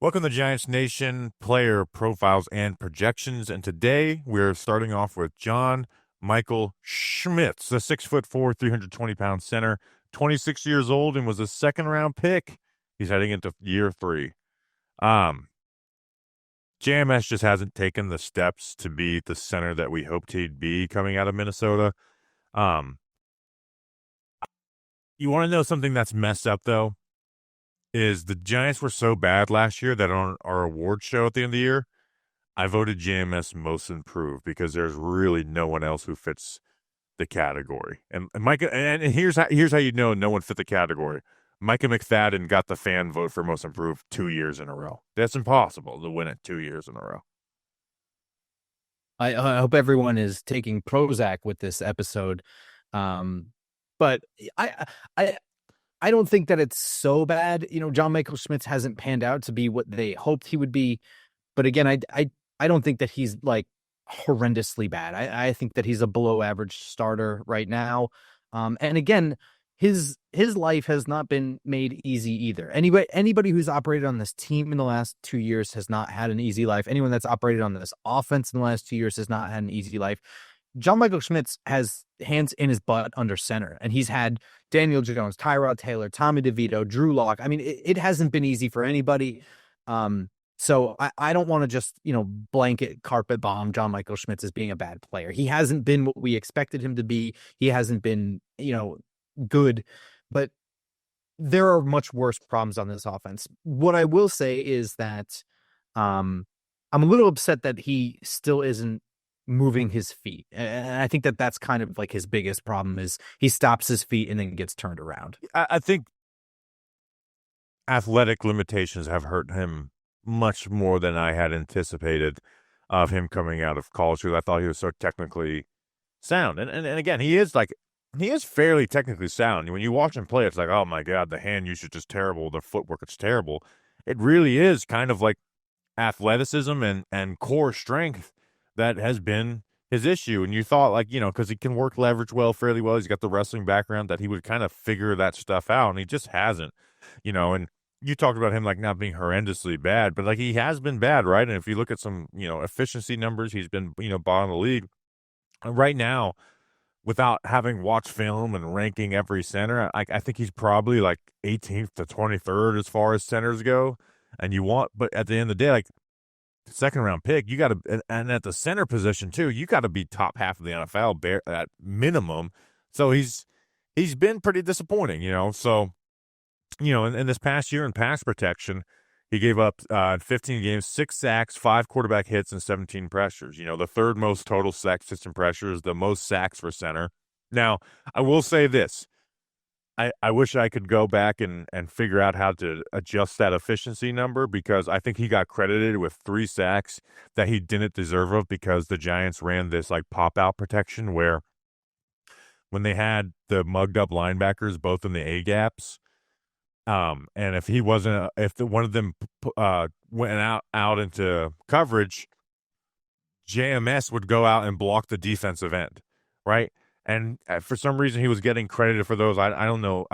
Welcome to Giants Nation player profiles and projections. And today we're starting off with John Michael Schmitz, the 6'4", 320-pound center, 26 years old, and was a second-round pick. He's heading into year 3. JMS just hasn't taken the steps to be the center that we hoped he'd be coming out of Minnesota. You want to know something that's messed up, though? Is the Giants were so bad last year that on our award show at the end of the year, I voted JMS most improved because there's really no one else who fits the category. And Micah, and here's how you know no one fit the category. Micah McFadden got the fan vote for most improved 2 years in a row. That's impossible to win it 2 years in a row. I hope everyone is taking Prozac with this episode. But I don't think that it's so bad. John Michael Schmitz hasn't panned out to be what they hoped he would be. But again, I don't think that he's like horrendously bad. I think that he's a below average starter right now. And again, his life has not been made easy either. Anybody who's operated on this team in the last 2 years has not had an easy life. Anyone that's operated on this offense in the last 2 years has not had an easy life. John Michael Schmitz has hands in his butt under center, and he's had Daniel Jones, Tyrod Taylor, Tommy DeVito, Drew Lock. I mean, it hasn't been easy for anybody. So I don't want to just, blanket carpet bomb John Michael Schmitz as being a bad player. He hasn't been what we expected him to be. He hasn't been, good, but there are much worse problems on this offense. What I will say is that I'm a little upset that he still isn't moving his feet. And I think that that's kind of like his biggest problem is he stops his feet and then gets turned around. I think athletic limitations have hurt him much more than I had anticipated of him coming out of college, because I thought he was so technically sound. And again, he is fairly technically sound. When you watch him play, it's like, oh my God, the hand usage is terrible, the footwork is terrible. It really is kind of like athleticism and core strength that has been his issue. And you thought, like, because he can work leverage fairly well. He's got the wrestling background, that he would kind of figure that stuff out, and he just hasn't, and you talked about him like not being horrendously bad, but like he has been bad, right? And if you look at some, efficiency numbers, he's been, bottom of the league. And right now, without having watched film and ranking every center, I think he's probably like 18th to 23rd as far as centers go. But at the end of the day, like, second round pick, you got to, and at the center position too, you got to be top half of the NFL at minimum. So he's been pretty disappointing, So, in this past year in pass protection, he gave up 15 games, 6 sacks, 5 quarterback hits, and 17 pressures. The third most total sacks, hits, and pressures, the most sacks for center. Now, I will say this. I wish I could go back and figure out how to adjust that efficiency number, because I think he got credited with 3 sacks that he didn't deserve of, because the Giants ran this like pop-out protection where when they had the mugged up linebackers both in the A-gaps, and if one of them went out into coverage, JMS would go out and block the defensive end, right? And for some reason, he was getting credited for those. I don't know.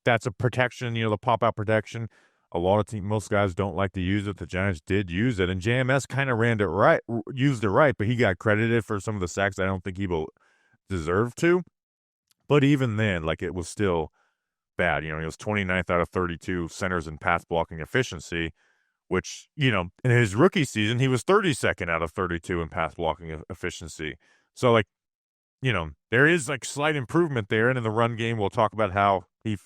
That's a protection, the pop-out protection. A lot of most guys don't like to use it. The Giants did use it, and JMS kind of used it right, but he got credited for some of the sacks I don't think he will deserve to. But even then, like, it was still bad. He was 29th out of 32 centers in pass blocking efficiency, which, in his rookie season, he was 32nd out of 32 in pass blocking efficiency. So, like, there is like slight improvement there. And in the run game, we'll talk about how he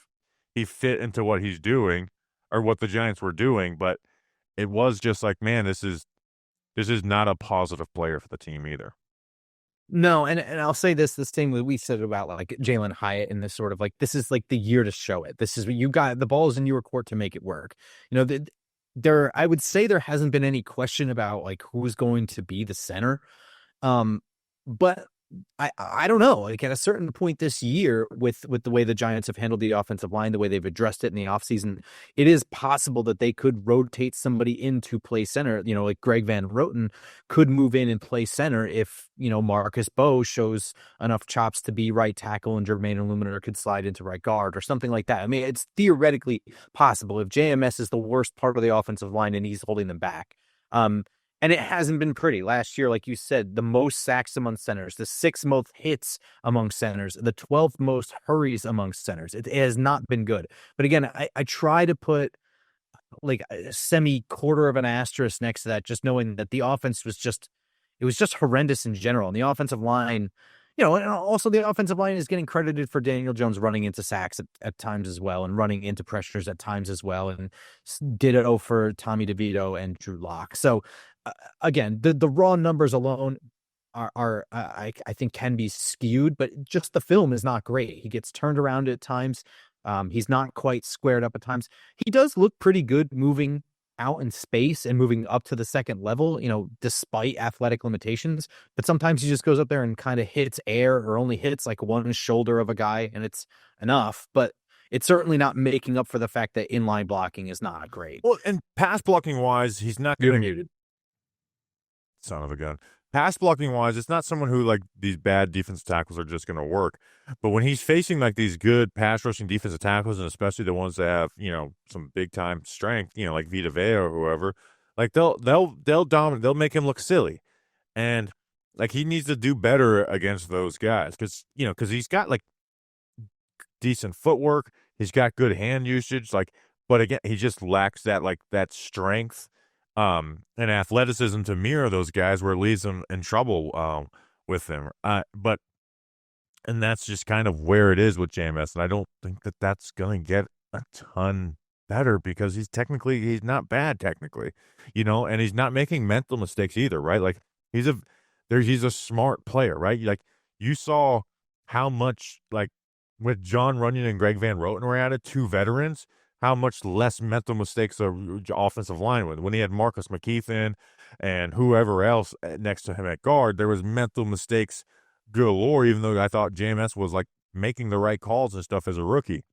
fit into what he's doing, or what the Giants were doing. But it was just like, man, this is not a positive player for the team either. No, and I'll say this, the same that we said about like Jalen Hyatt, and this sort of like, this is like the year to show it. This is what you got. The ball is in your court to make it work. I would say there hasn't been any question about like who's going to be the center. But I don't know. Like at a certain point this year, with the way the Giants have handled the offensive line, the way they've addressed it in the offseason, it is possible that they could rotate somebody into play center. You know, like Greg Van Roten could move in and play center if, you know, Marcus Bowe shows enough chops to be right tackle and Jermaine Illuminator could slide into right guard or something like that. I mean, it's theoretically possible if JMS is the worst part of the offensive line and he's holding them back. And it hasn't been pretty. Last year, like you said, the most sacks among centers, the 6th most hits among centers, the 12th most hurries among centers. It has not been good. But again, I try to put like a semi-quarter of an asterisk next to that, just knowing that the offense was just, it was just horrendous in general. And the offensive line, you know, and also the offensive line is getting credited for Daniel Jones running into sacks at times as well and running into pressures at times as well. And did it for Tommy DeVito and Drew Lock. So again, the raw numbers alone are I think can be skewed, but just the film is not great. He gets turned around at times. He's not quite squared up at times. He does look pretty good moving out in space and moving up to the second level, you know, despite athletic limitations. But sometimes he just goes up there and kind of hits air or only hits like one shoulder of a guy, and it's enough. But it's certainly not making up for the fact that inline blocking is not great. Well, and pass blocking wise, he's not You're getting muted. Son of a gun. Pass blocking wise, it's not someone who, like, these bad defensive tackles are just going to work. But when he's facing like these good pass rushing defensive tackles, and especially the ones that have, you know, some big time strength, you know, like Vita Vea or whoever, like they'll dominate, they'll make him look silly. And like he needs to do better against those guys because, you know, because he's got like decent footwork, he's got good hand usage, like, but again, he just lacks that, like, that strength and athleticism to mirror those guys where it leaves them in trouble with them. But and that's just kind of where it is with JMS, and I don't think that that's going to get a ton better because he's not bad technically, you know, and he's not making mental mistakes either, right? Like he's a smart player, right? Like you saw how much, like, with John Runyon and Greg Van Roten were at it, 2 veterans, how much less mental mistakes the offensive line with. When he had Marcus McKeithen and whoever else next to him at guard, there was mental mistakes galore, even though I thought JMS was, like, making the right calls and stuff as a rookie.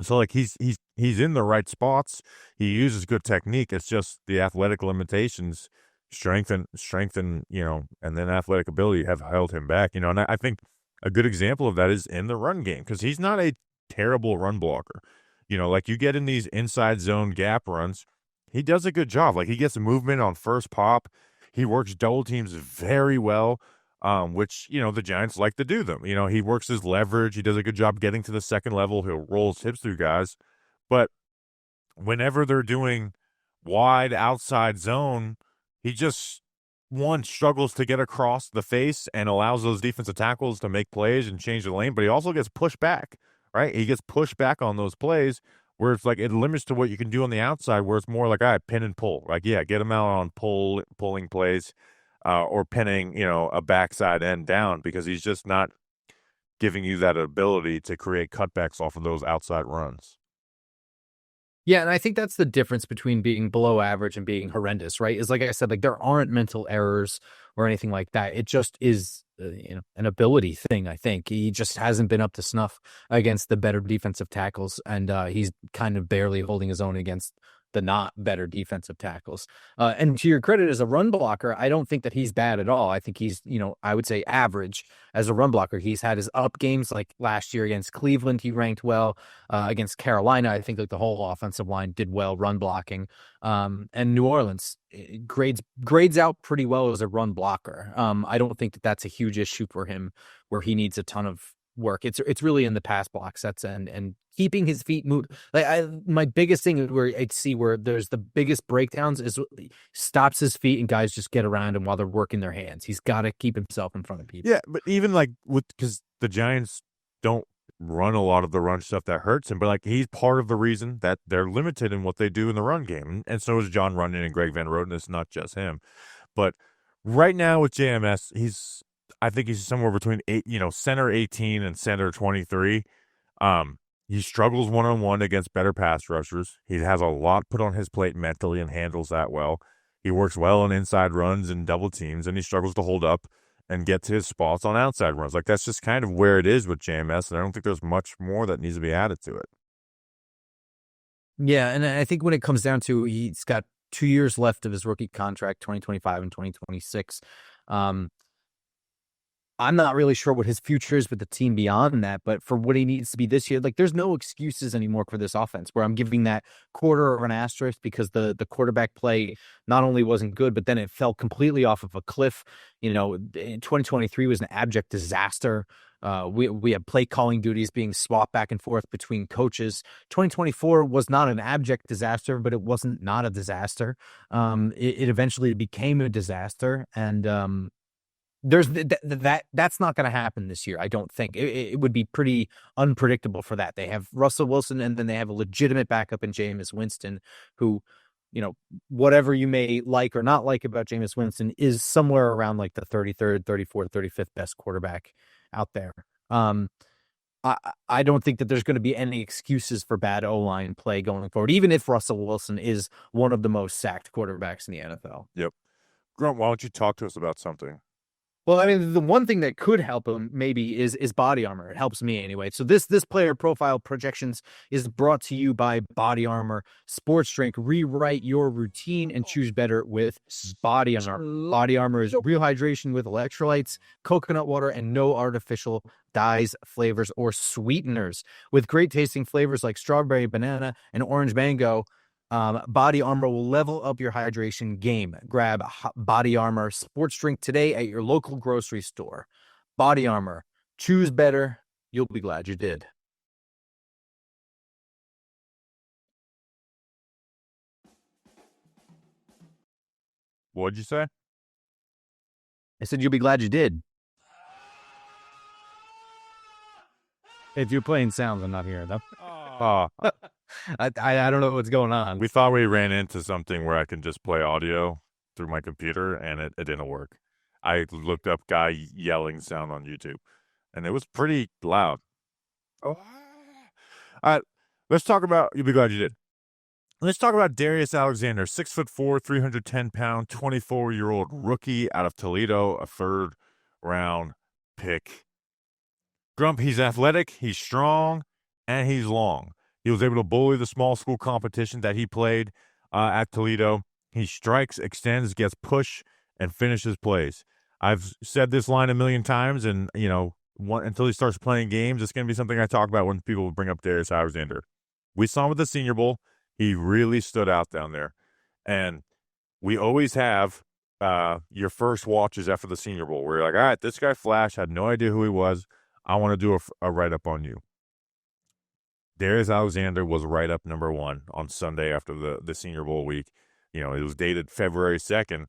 So, like, he's in the right spots. He uses good technique. It's just the athletic limitations, strength and you know, and then athletic ability have held him back, you know. And I think a good example of that is in the run game because he's not a terrible run blocker. You know, like you get in these inside zone gap runs, he does a good job. Like he gets movement on first pop. He works double teams very well, which, you know, the Giants like to do them. You know, he works his leverage. He does a good job getting to the second level. He'll roll his hips through guys. But whenever they're doing wide outside zone, he just, one, struggles to get across the face and allows those defensive tackles to make plays and change the lane, but he also gets pushed back, right? He gets pushed back on those plays where it's like it limits to what you can do on the outside, where it's more like, all right, pin and pull. Like, yeah, get him out on pulling plays or pinning, you know, a backside end down because he's just not giving you that ability to create cutbacks off of those outside runs. Yeah, and I think that's the difference between being below average and being horrendous, right? Is like I said, like there aren't mental errors or anything like that. It just is, you know, an ability thing. I think he just hasn't been up to snuff against the better defensive tackles, and he's kind of barely holding his own against the not better defensive tackles. And to your credit as a run blocker, I don't think that he's bad at all. I think he's, you know, I would say average as a run blocker. He's had his up games, like last year against Cleveland, he ranked well. Against Carolina, I think like the whole offensive line did well run blocking. And New Orleans grades out pretty well as a run blocker. I don't think that that's a huge issue for him where he needs a ton of work. It's really in the pass block sets and keeping his feet moved. Like my biggest thing where I'd see where there's the biggest breakdowns is stops his feet and guys just get around him while they're working their hands. He's got to keep himself in front of people. Yeah, but even like because the Giants don't run a lot of the run stuff that hurts him, but like he's part of the reason that they're limited in what they do in the run game, and so is John Runyon and Greg Van Roten. It's not just him, but right now with JMS, I think he's somewhere between center 18 and center 23. He struggles one-on-one against better pass rushers. He has a lot put on his plate mentally and handles that well. He works well on inside runs and double teams, and he struggles to hold up and get to his spots on outside runs. Like, that's just kind of where it is with JMS, and I don't think there's much more that needs to be added to it. Yeah, and I think when it comes down to, he's got 2 years left of his rookie contract, 2025 and 2026. I'm not really sure what his future is with the team beyond that, but for what he needs to be this year, like, there's no excuses anymore for this offense, where I'm giving that quarter of an asterisk because the quarterback play not only wasn't good, but then it fell completely off of a cliff. 2023 was an abject disaster. We had play calling duties being swapped back and forth between coaches. 2024 was not an abject disaster, but it wasn't not a disaster. It eventually became a disaster, and there's that's not going to happen this year. I don't think it would be pretty unpredictable for that. They have Russell Wilson, and then they have a legitimate backup in Jameis Winston, who, whatever you may like or not like about Jameis Winston, is somewhere around like the 33rd, 34th, 35th best quarterback out there. I don't think that there's going to be any excuses for bad O-line play going forward, even if Russell Wilson is one of the most sacked quarterbacks in the NFL. Yep. Grump, why don't you talk to us about something? Well, I mean, the one thing that could help him maybe is body armor. It helps me anyway. So this player profile projections is brought to you by Body Armor Sports Drink. Rewrite your routine and choose better with Body Armor. Body Armor is real hydration with electrolytes, coconut water, and no artificial dyes, flavors, or sweeteners. With great tasting flavors like strawberry, banana, and orange mango, Body Armor will level up your hydration game. Grab Body Armor Sports Drink today at your local grocery store. Body Armor. Choose better. You'll be glad you did. What'd you say? I said you'll be glad you did. If you're playing sounds, I'm not hearing them. I don't know what's going on. We thought we ran into something where I can just play audio through my computer, and it didn't work. I looked up guy yelling sound on YouTube, and it was pretty loud. All right, let's talk about, you'll be glad you did. Let's talk about Darius Alexander, 6'4", 310-pound, 24-year-old rookie out of Toledo, a third-round pick. Grump, he's athletic, he's strong, and he's long. He was able to bully the small school competition that he played at Toledo. He strikes, extends, gets push, and finishes plays. I've said this line a million times, and, until he starts playing games, it's going to be something I talk about when people bring up Darius Alexander. We saw him at the Senior Bowl. He really stood out down there. And we always have your first watches after the Senior Bowl where you're like, all right, this guy flashed, had no idea who he was. I want to do a write-up on you. Darius Alexander was write-up number one on Sunday after the Senior Bowl week. It was dated February 2nd.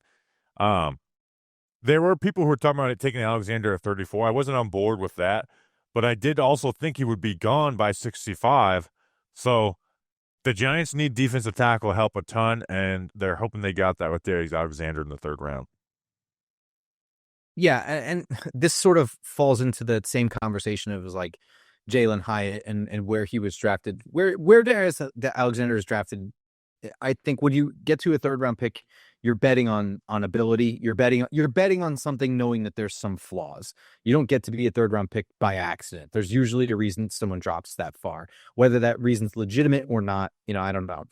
There were people who were talking about it taking Alexander at 34. I wasn't on board with that, but I did also think he would be gone by 65. So the Giants need defensive tackle help a ton, and they're hoping they got that with Darius Alexander in the third round. Yeah, and this sort of falls into the same conversation of like Jalen Hyatt and where he was drafted. Where Darius Alexander is drafted, I think when you get to a third round pick, you're betting on ability. You're betting on something knowing that there's some flaws. You don't get to be a third round pick by accident. There's usually a reason someone drops that far. Whether that reason's legitimate or not, I don't know.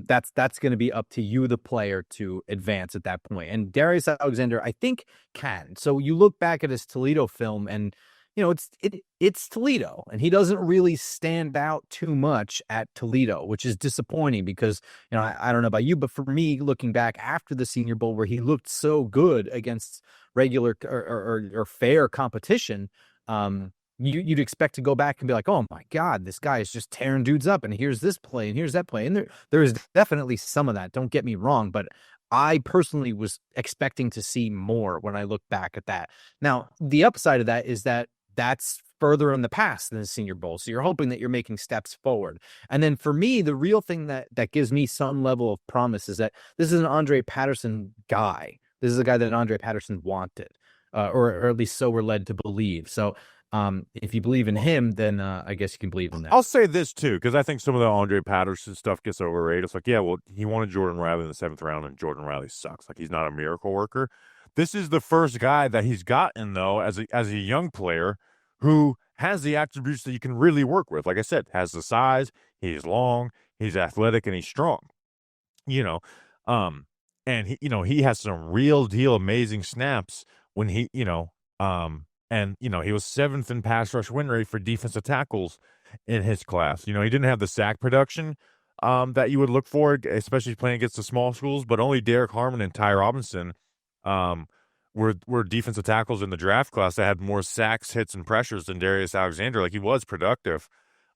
That's going to be up to you, the player, to advance at that point. And Darius Alexander, I think, can. So you look back at his Toledo film, and it's Toledo, and he doesn't really stand out too much at Toledo, which is disappointing because, I don't know about you, but for me, looking back after the Senior Bowl where he looked so good against regular or fair competition, you'd expect to go back and be like, oh my God, this guy is just tearing dudes up, and here's this play and here's that play. And there is definitely some of that. Don't get me wrong, but I personally was expecting to see more when I look back at that. Now, the upside of that is that that's further in the past than the Senior Bowl. So you're hoping that you're making steps forward. And then for me, the real thing that gives me some level of promise is that this is an Andre Patterson guy. This is a guy that Andre Patterson wanted, or at least so we're led to believe. So if you believe in him, then I guess you can believe in that. I'll say this too, because I think some of the Andre Patterson stuff gets overrated. It's like, yeah, well, he wanted Jordan Riley in the 7th round, and Jordan Riley sucks. Like, he's not a miracle worker. This is the first guy that he's gotten, though, as a young player who has the attributes that you can really work with. Like I said, has the size, he's long, he's athletic, and he's strong. You know, um, and he has some real deal amazing snaps when he was seventh in pass rush win rate for defensive tackles in his class. He didn't have the sack production that you would look for, especially playing against the small schools, but only Derek Harmon and Ty Robinson um, were defensive tackles in the draft class that had more sacks, hits, and pressures than Darius Alexander. Like, he was productive.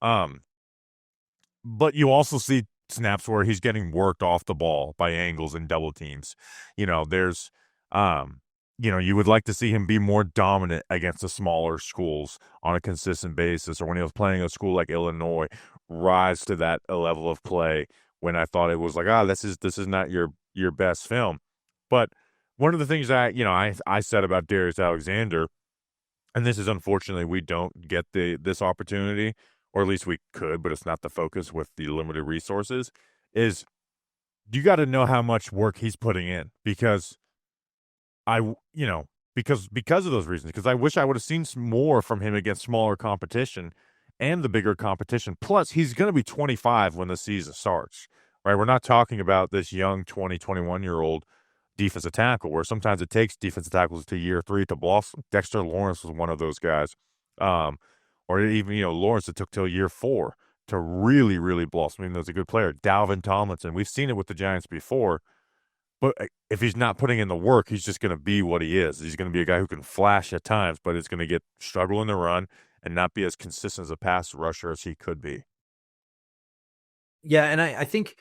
Um, but you also see snaps where he's getting worked off the ball by angles and double teams. There's you would like to see him be more dominant against the smaller schools on a consistent basis, or when he was playing a school like Illinois, rise to that level of play when I thought it was like, this is not your best film. But one of the things I said about Darius Alexander, and this is unfortunately we don't get this opportunity, or at least we could, but it's not the focus with the limited resources, is you got to know how much work he's putting in, because because of those reasons, because I wish I would have seen some more from him against smaller competition and the bigger competition. Plus, he's going to be 25 when the season starts, right? We're not talking about this young 20, 21-year-old defensive tackle, where sometimes it takes defensive tackles to year 3 to blossom. Dexter Lawrence was one of those guys. Or even, Lawrence, it took till year 4 to really, really blossom. I mean, he was a good player. Dalvin Tomlinson, we've seen it with the Giants before, but if he's not putting in the work, he's just going to be what he is. He's going to be a guy who can flash at times, but it's going to struggle in the run and not be as consistent as a pass rusher as he could be. Yeah, and I think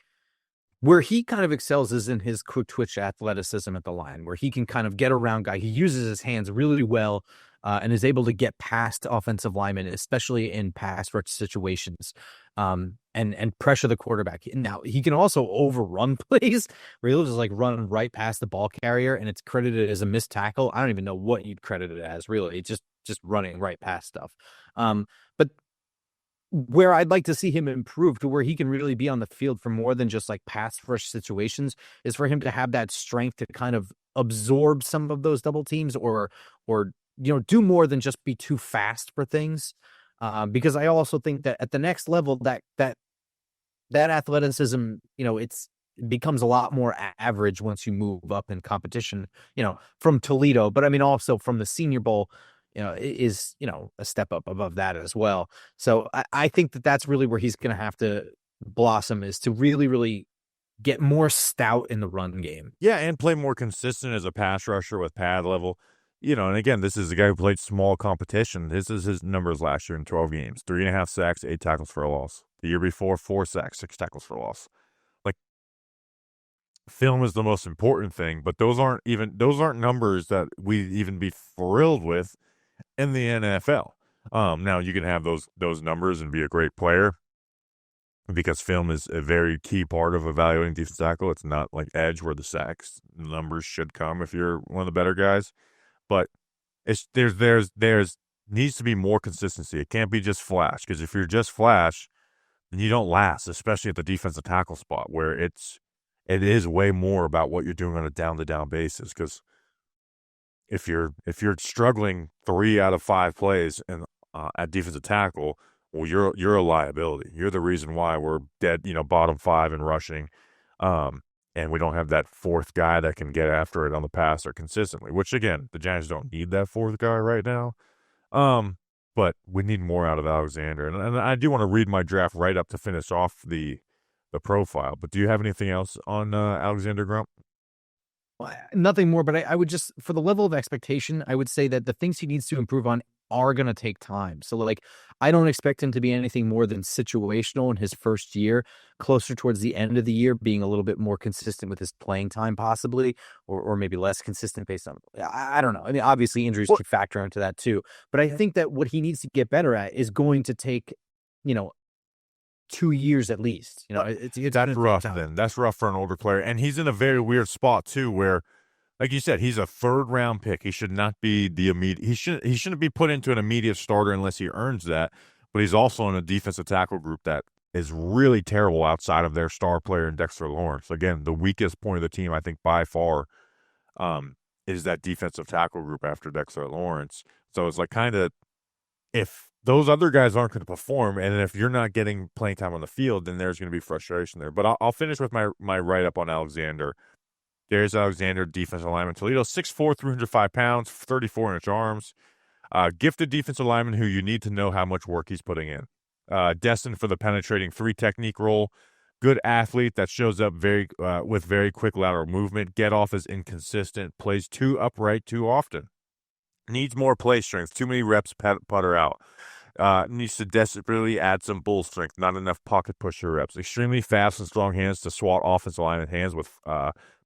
where he kind of excels is in his quick twitch athleticism at the line, where he can kind of get around guy. He uses his hands really well and is able to get past offensive linemen, especially in pass rush situations, and pressure the quarterback. Now, he can also overrun plays where he'll just like run right past the ball carrier, and it's credited as a missed tackle. I don't even know what you'd credit it as, really. It's just running right past stuff. But where I'd like to see him improve to where he can really be on the field for more than just like pass rush situations is for him to have that strength to kind of absorb some of those double teams, or do more than just be too fast for things. Because I also think that at the next level, that athleticism, it becomes a lot more average once you move up in competition, from Toledo, but I mean also from the Senior Bowl, is, a step up above that as well. So I think that that's really where he's going to have to blossom, is to really, really get more stout in the run game. Yeah, and play more consistent as a pass rusher with pad level. And again, this is a guy who played small competition. This is his numbers last year in 12 games. 3.5 sacks, 8 tackles for a loss. The year before, 4 sacks, 6 tackles for a loss. Like, film is the most important thing, but those aren't numbers that we'd even be thrilled with in the NFL. Now you can have those numbers and be a great player, because film is a very key part of evaluating defensive tackle. It's not like edge where the sacks numbers should come if you're one of the better guys, but there's needs to be more consistency. It can't be just flash, because if you're just flash, then you don't last, especially at the defensive tackle spot, where it is way more about what you're doing on a down-to-down basis. Because if you're struggling 3 out of 5 plays and at defensive tackle, well, you're a liability. You're the reason why we're dead, bottom 5 in rushing, and we don't have that fourth guy that can get after it on the passer consistently. Which, again, the Giants don't need that fourth guy right now, but we need more out of Alexander. And I do want to read my draft right up to finish off the profile. But do you have anything else on Alexander Grump? Nothing more, but I would just, for the level of expectation, I would say that the things he needs to improve on are going to take time. So, like, I don't expect him to be anything more than situational in his first year, closer towards the end of the year, being a little bit more consistent with his playing time, possibly, or maybe less consistent based on, I don't know. I mean, obviously injuries could factor into that too, but I think that what he needs to get better at is going to take, 2 years at least. That's rough. Then that's rough for an older player, and he's in a very weird spot too, where, like you said, he's a 3rd-round pick. He should not be the immediate. He shouldn't be put into an immediate starter unless he earns that. But he's also in a defensive tackle group that is really terrible outside of their star player in Dexter Lawrence. Again, the weakest point of the team, I think, by far. is that defensive tackle group after Dexter Lawrence. So it's like kind of if those other guys aren't going to perform, and if you're not getting playing time on the field, then there's going to be frustration there. But I'll finish with my write up on Alexander. Darius Alexander, defensive lineman, Toledo, 6'4", 305 pounds, 34-inch arms. Gifted defensive lineman who you need to know how much work he's putting in. Destined for the penetrating 3 technique role. Good athlete that shows up with very quick lateral movement. Get off is inconsistent. Plays too upright too often. Needs more play strength. Too many reps putter out. Needs to desperately add some bull strength. Not enough pocket pusher reps. Extremely fast and strong hands to swat offensive lineman hands with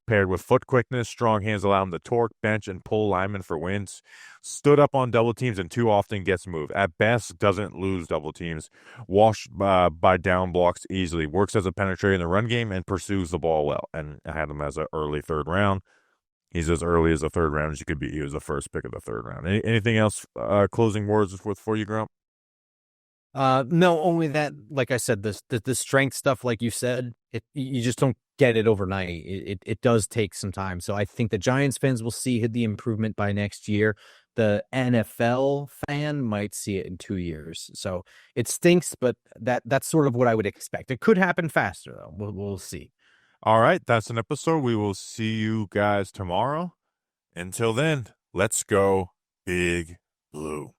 paired with foot quickness. Strong hands allow him to torque, bench, and pull linemen for wins. Stood up on double teams and too often gets moved. At best, doesn't lose double teams. Washed by down blocks easily. Works as a penetrator in the run game and pursues the ball well. And I had him as an early 3rd round. He's as early as the 3rd round as you could be. He was the first pick of the 3rd round. Anything else? Closing words for you, Grump? No, only that, like I said, the strength stuff, like you said, you just don't get it overnight. It does take some time. So I think the Giants fans will see the improvement by next year. The NFL fan might see it in 2 years. So it stinks, but that's sort of what I would expect. It could happen faster, though. We'll see. All right, that's an episode. We will see you guys tomorrow. Until then, let's go Big Blue.